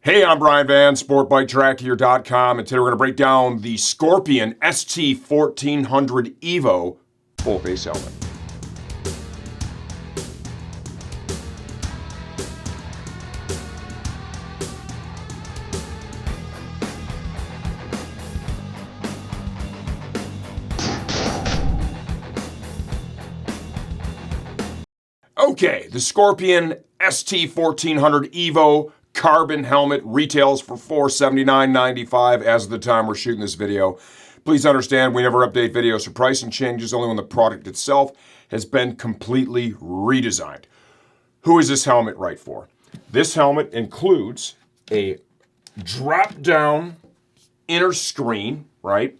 Hey, I'm Brian Van, SportBikeTrackHere.com, and today we're going to break down the Scorpion ST1400 EVO full face helmet. Okay, the Scorpion ST1400 EVO carbon helmet retails for $479.95 as of the time we're shooting this video. Please understand we never update videos for pricing changes, only when the product itself has been completely redesigned. Who is this helmet right for? This helmet includes a drop-down inner screen, right?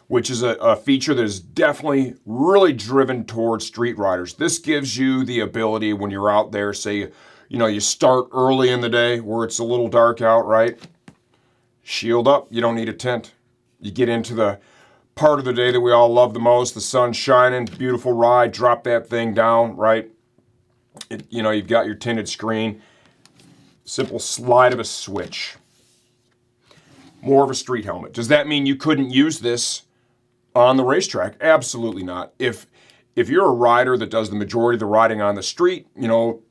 Which is a feature that is definitely really driven towards street riders. This gives you the ability when you're out there, say, you start early in the day where it's a little dark out, right? Shield up, you don't need a tint. You get into the part of the day that we all love the most, the sun's shining, beautiful ride, drop that thing down, right? You've got your tinted screen, simple slide of a switch. More of a street helmet. Does that mean you couldn't use this on the racetrack? Absolutely not. If you're a rider that does the majority of the riding on the street,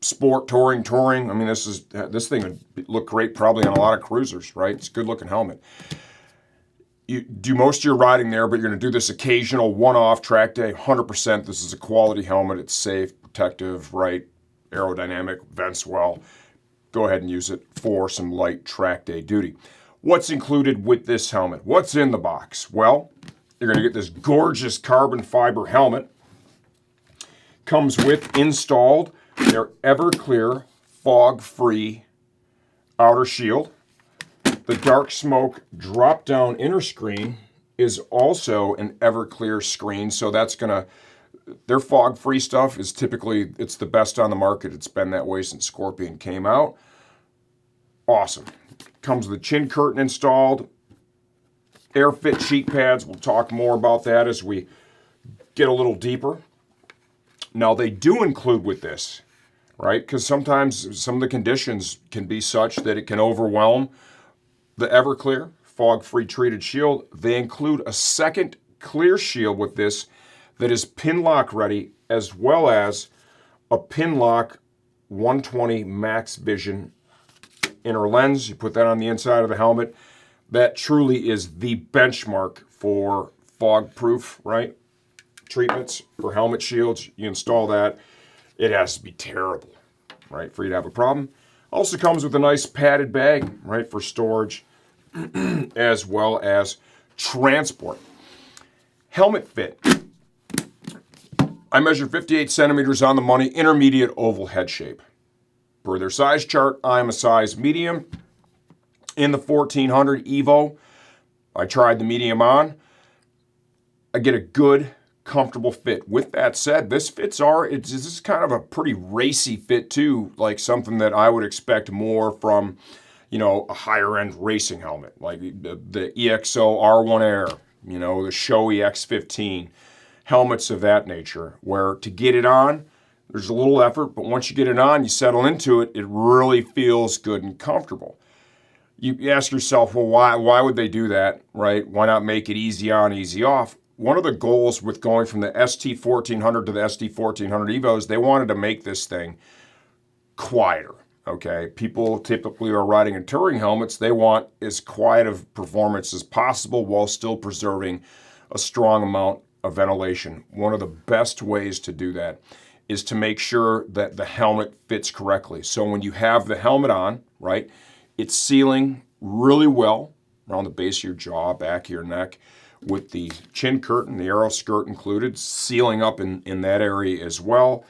sport, touring, I mean, this thing would look great probably on a lot of cruisers, right? It's a good looking helmet. You do most of your riding there, but you're going to do this occasional one-off track day, 100%. This is a quality helmet. It's safe, protective, right? Aerodynamic, vents well. Go ahead and use it for some light track day duty. What's included with this helmet? What's in the box? Well, you're going to get this gorgeous carbon fiber helmet. Comes with installed their Everclear fog-free outer shield. The dark smoke drop-down inner screen is also an Everclear screen, so that's their fog-free stuff is typically, it's the best on the market. It's been that way since Scorpion came out. Awesome. Comes with a chin curtain installed. Air fit cheek pads. We'll talk more about that as we get a little deeper. Now, they do include with this, right? Because sometimes some of the conditions can be such that it can overwhelm the Everclear fog-free treated shield. They include a second clear shield with this that is pin lock ready, as well as a pin lock 120 max vision inner lens. You put that on the inside of the helmet. That truly is the benchmark for fog-proof, right? Treatments for helmet shields. You install that, it has to be terrible, right, for you to have a problem. Also comes with a nice padded bag, right, for storage as well as transport. Helmet fit. I measure 58 centimeters on the money, intermediate oval head shape. Per their size chart, I'm a size medium. In the 1400 EVO, I tried the medium on. I get a good, comfortable fit. With that said, this is kind of a pretty racy fit too, like something that I would expect more from, a higher end racing helmet, like the EXO R1 Air, the Shoei X15, helmets of that nature, where to get it on, there's a little effort, but once you get it on, you settle into it, it really feels good and comfortable. You ask yourself, well, why would they do that, right? Why not make it easy on, easy off? One of the goals with going from the ST1400 to the ST1400 EVOs, they wanted to make this thing quieter, okay? People typically are riding in touring helmets. They want as quiet of performance as possible while still preserving a strong amount of ventilation. One of the best ways to do that is to make sure that the helmet fits correctly. So when you have the helmet on, right, it's sealing really well around the base of your jaw, back of your neck, with the chin curtain, the aero skirt included, sealing up in that area as well.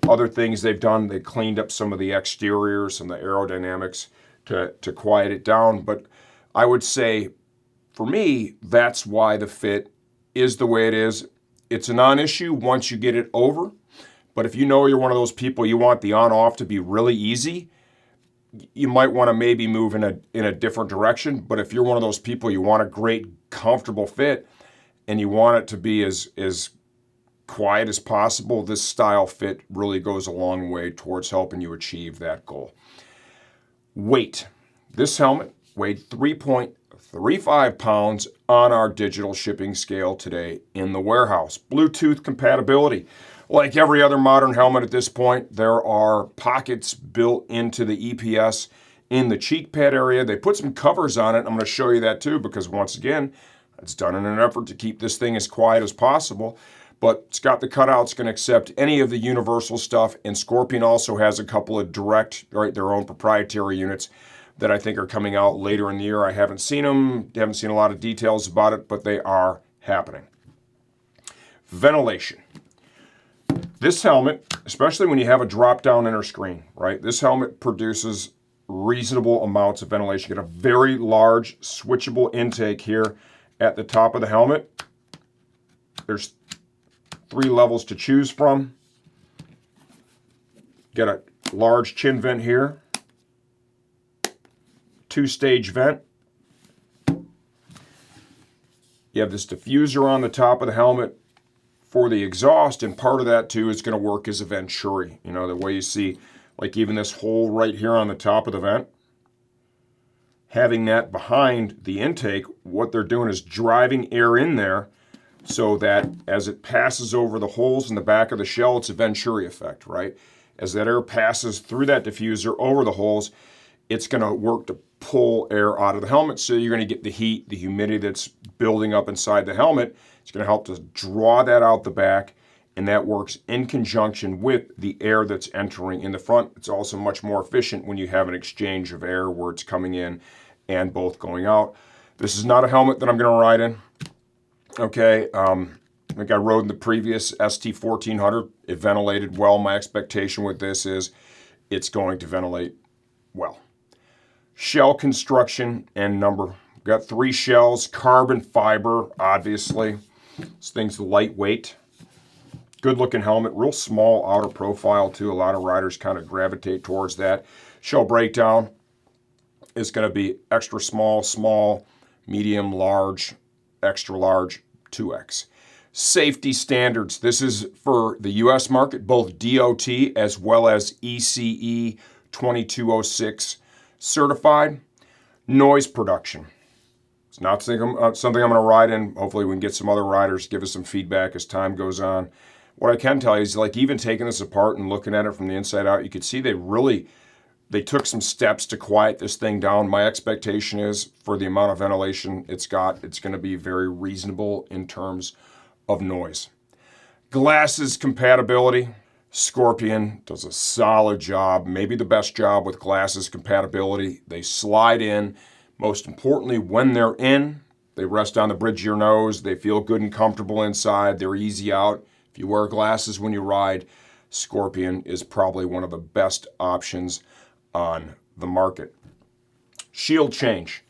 Other things they've done, they cleaned up some of the exteriors and the aerodynamics to quiet it down. But I would say, for me, that's why the fit is the way it is. It's a non-issue once you get it over. But if you're one of those people, you want the on-off to be really easy, you might want to maybe move in a different direction. But if you're one of those people, you want a great, comfortable fit, and you want it to be as quiet as possible, this style fit really goes a long way towards helping you achieve that goal. Weight. This helmet weighed 3.35 pounds on our digital shipping scale today in the warehouse. Bluetooth compatibility. Like every other modern helmet at this point, there are pockets built into the EPS in the cheek pad area. They put some covers on it. I'm going to show you that too, because once again, it's done in an effort to keep this thing as quiet as possible. But it's got the cutouts, can accept any of the universal stuff. And Scorpion also has a couple of direct, right, their own proprietary units that I think are coming out later in the year. I haven't seen them, haven't seen a lot of details about it, but they are happening. Ventilation. This helmet, especially when you have a drop-down inner screen, right? This helmet produces reasonable amounts of ventilation. You get a very large switchable intake here at the top of the helmet. There's 3 levels to choose from. Get a large chin vent here. 2-stage vent. You have this diffuser on the top of the helmet for the exhaust, and part of that too is going to work as a venturi. You know, the way you see, like even this hole right here on the top of the vent, having that behind the intake, what they're doing is driving air in there so that as it passes over the holes in the back of the shell, it's a venturi effect, right? As that air passes through that diffuser over the holes, it's going to work to pull air out of the helmet, so you're going to get the heat, the humidity that's building up inside the helmet. It's going to help to draw that out the back, and that works in conjunction with the air that's entering in the front. It's also much more efficient when you have an exchange of air where it's coming in and both going out. This is not a helmet that I'm going to ride in. Okay, I think I rode in the previous ST1400. It ventilated well. My expectation with this is it's going to ventilate well. Shell construction and number. Got 3 shells, carbon fiber, obviously. This thing's lightweight. Good looking helmet, real small outer profile too. A lot of riders kind of gravitate towards that. Shell breakdown is going to be extra small, small, medium, large, extra large, 2X. Safety standards. This is for the US market, both DOT as well as ECE 2206 certified. Noise production. It's not something I'm going to ride in. Hopefully we can get some other riders, give us some feedback as time goes on. What I can tell you is, like, even taking this apart and looking at it from the inside out, you could see they took some steps to quiet this thing down. My expectation is for the amount of ventilation it's got, it's going to be very reasonable in terms of noise. Glasses compatibility. Scorpion does a solid job, maybe the best job with glasses compatibility. They slide in. Most importantly, when they're in, they rest on the bridge of your nose. They feel good and comfortable inside. They're easy out. If you wear glasses when you ride, Scorpion is probably one of the best options on the market. Shield change.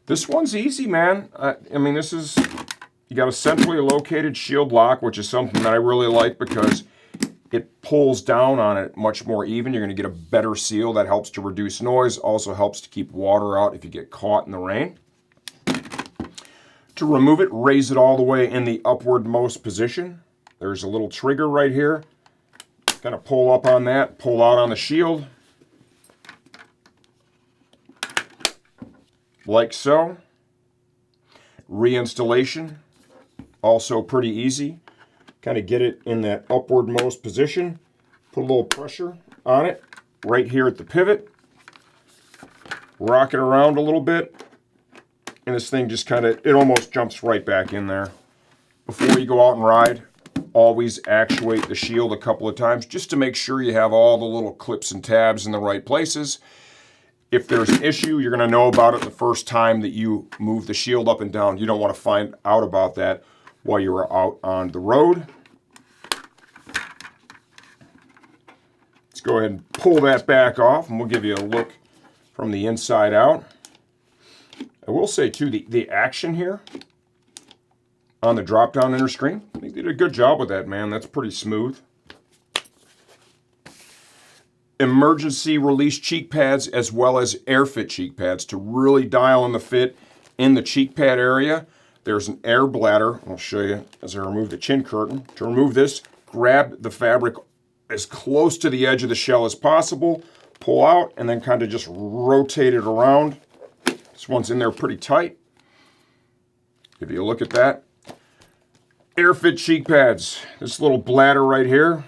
This one's easy, man. I mean, this is, you got a centrally located shield lock, which is something that I really like because it pulls down on it much more even. You're going to get a better seal. That helps to reduce noise. Also helps to keep water out if you get caught in the rain. To remove it, raise it all the way in the upwardmost position. There's a little trigger right here. Kind of pull up on that, pull out on the shield. Like so. Reinstallation, also pretty easy. Kind of get it in that upwardmost position. Put a little pressure on it right here at the pivot. Rock it around a little bit. And this thing just kind of, it almost jumps right back in there. Before you go out and ride, always actuate the shield a couple of times just to make sure you have all the little clips and tabs in the right places. If there's an issue, you're going to know about it the first time that you move the shield up and down. You don't want to find out about that while you're out on the road. Let's go ahead and pull that back off, and we'll give you a look from the inside out. I will say too, the action here on the drop-down inner screen, I think they did a good job with that, man. That's pretty smooth. Emergency release cheek pads as well as air fit cheek pads to really dial in the fit in the cheek pad area. There's an air bladder. I'll show you as I remove the chin curtain. To remove this, grab the fabric as close to the edge of the shell as possible, pull out, and then kind of just rotate it around This one's in there pretty tight. Give you a look at that. Airfit cheek pads. This little bladder right here.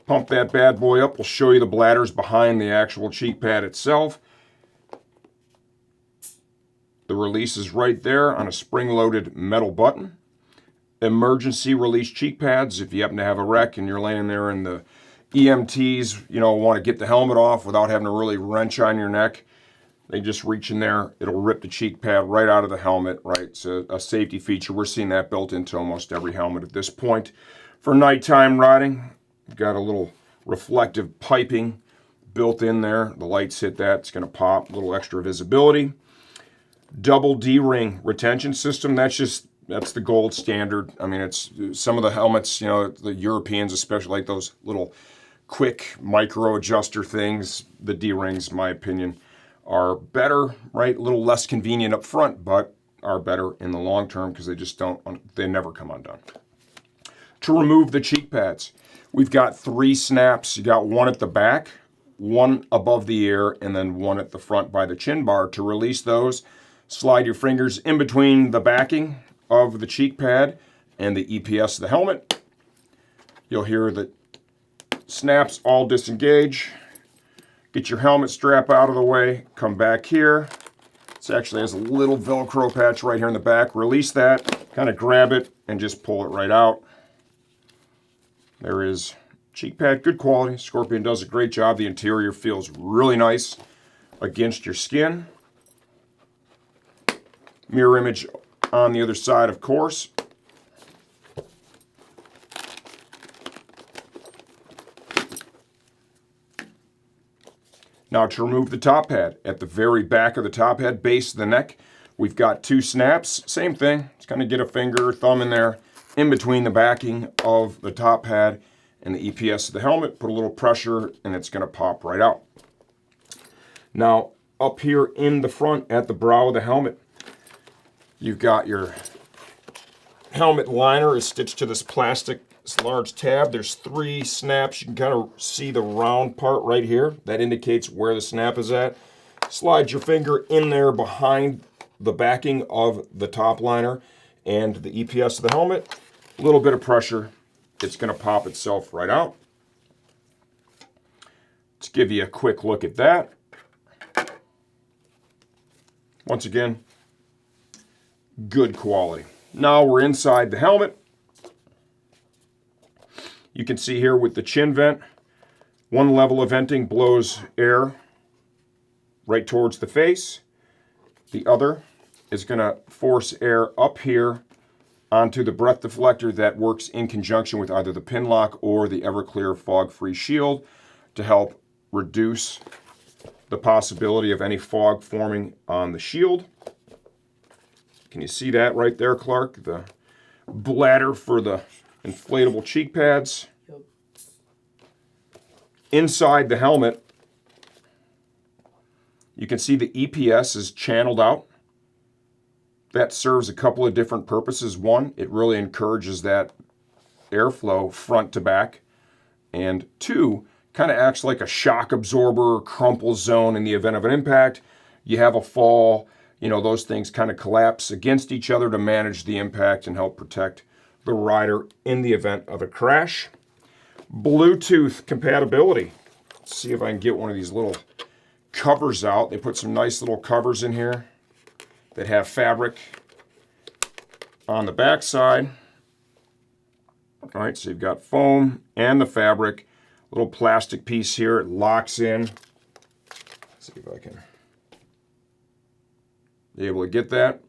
Pump that bad boy up. We'll show you the bladders behind the actual cheek pad itself. The release is right there on a spring-loaded metal button. Emergency release cheek pads. If you happen to have a wreck and you're laying there and the EMTs, want to get the helmet off without having to really wrench on your neck, they just reach in there. It'll rip the cheek pad right out of the helmet, right? It's a safety feature. We're seeing that built into almost every helmet at this point. For nighttime riding, we've got a little reflective piping built in there. The lights hit that. It's going to pop. A little extra visibility. Double D-ring retention system. That's the gold standard. I mean, it's some of the helmets, the Europeans especially like those little quick micro adjuster things. The D-rings, in my opinion, are better, right? A little less convenient up front, but are better in the long term because they never come undone. To remove the cheek pads, we've got 3 snaps. You got one at the back, one above the ear, and then one at the front by the chin bar. To release those, slide your fingers in between the backing of the cheek pad and the EPS of the helmet. You'll hear the snaps all disengage. Get your helmet strap out of the way. Come back here. It actually has a little Velcro patch right here in the back. Release that, kind of grab it, and just pull it right out. There is cheek pad, good quality. Scorpion does a great job. The interior feels really nice against your skin. Mirror image on the other side, of course. Now to remove the top pad, at the very back of the top pad, base of the neck, we've got 2 snaps. Same thing, just kind of get a finger or thumb in there, in between the backing of the top pad and the EPS of the helmet. Put a little pressure and it's going to pop right out. Now up here in the front at the brow of the helmet, you've got your helmet liner is stitched to this plastic, this large tab. There's 3 snaps. You can kind of see the round part right here. That indicates where the snap is at. Slide your finger in there behind the backing of the top liner and the EPS of the helmet. A little bit of pressure. It's going to pop itself right out. Let's give you a quick look at that. Once again, good quality. Now we're inside the helmet. You can see here with the chin vent, one level of venting blows air right towards the face. The other is going to force air up here onto the breath deflector that works in conjunction with either the pin lock or the Everclear fog-free shield to help reduce the possibility of any fog forming on the shield. Can you see that right there, Clark? The bladder for the inflatable cheek pads. Yep. Inside the helmet, you can see the EPS is channeled out. That serves a couple of different purposes. One, it really encourages that airflow front to back. And 2, kind of acts like a shock absorber, crumple zone in the event of an impact. You have a fall, those things kind of collapse against each other to manage the impact and help protect the rider in the event of a crash. Bluetooth compatibility. Let's see if I can get one of these little covers out. They put some nice little covers in here that have fabric on the back side. All right, so you've got foam and the fabric. Little plastic piece here, it locks in. Let's see if I can be able to get that.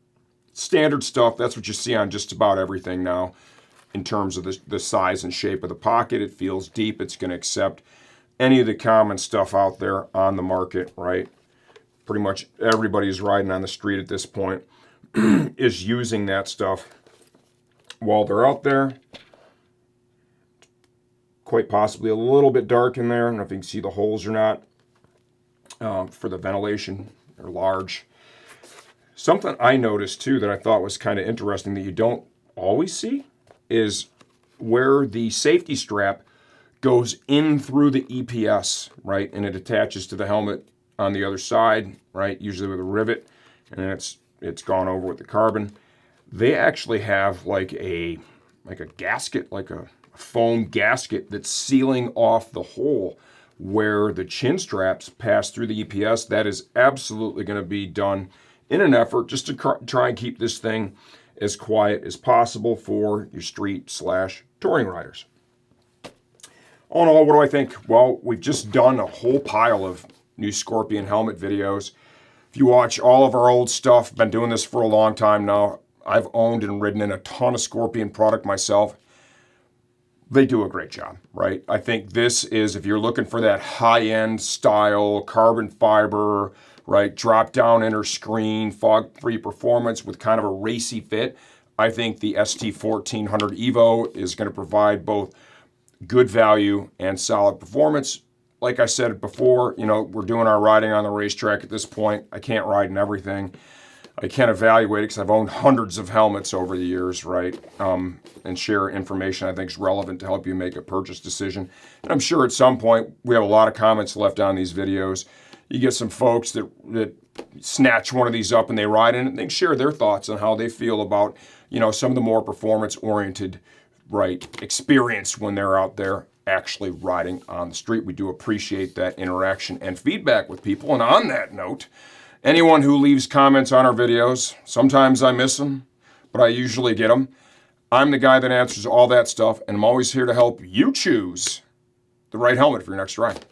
Standard stuff, that's what you see on just about everything now in terms of the size and shape of the pocket. It feels deep, it's going to accept any of the common stuff out there on the market, right? Pretty much everybody who's riding on the street at this point is using that stuff while they're out there. Quite possibly a little bit dark in there. I don't know if you can see the holes or not. For the ventilation, they're large. Something I noticed too that I thought was kind of interesting that you don't always see is where the safety strap goes in through the EPS, right? And it attaches to the helmet on the other side, right? Usually with a rivet. and then it's gone over with the carbon. They actually have like a gasket, like a foam gasket that's sealing off the hole where the chin straps pass through the EPS. That is absolutely going to be done in an effort just to try and keep this thing as quiet as possible for your street/touring riders. All in all, what do I think? Well, we've just done a whole pile of new Scorpion helmet videos. If you watch all of our old stuff, been doing this for a long time now. I've owned and ridden in a ton of Scorpion product myself. They do a great job, right? I think this is, if you're looking for that high-end style, carbon fiber, right, drop-down inner screen, fog-free performance with kind of a racy fit, I think the ST1400 EVO is going to provide both good value and solid performance. Like I said before, you know, we're doing our riding on the racetrack at this point. I can't ride in everything. I can't evaluate it because I've owned hundreds of helmets over the years, right? And share information I think is relevant to help you make a purchase decision. And I'm sure at some point we have a lot of comments left on these videos. You get some folks that snatch one of these up and they ride in it and they share their thoughts on how they feel about, you know, some of the more performance-oriented, right, experience when they're out there actually riding on the street. We do appreciate that interaction and feedback with people. And on that note, anyone who leaves comments on our videos, sometimes I miss them, but I usually get them. I'm the guy that answers all that stuff, and I'm always here to help you choose the right helmet for your next ride.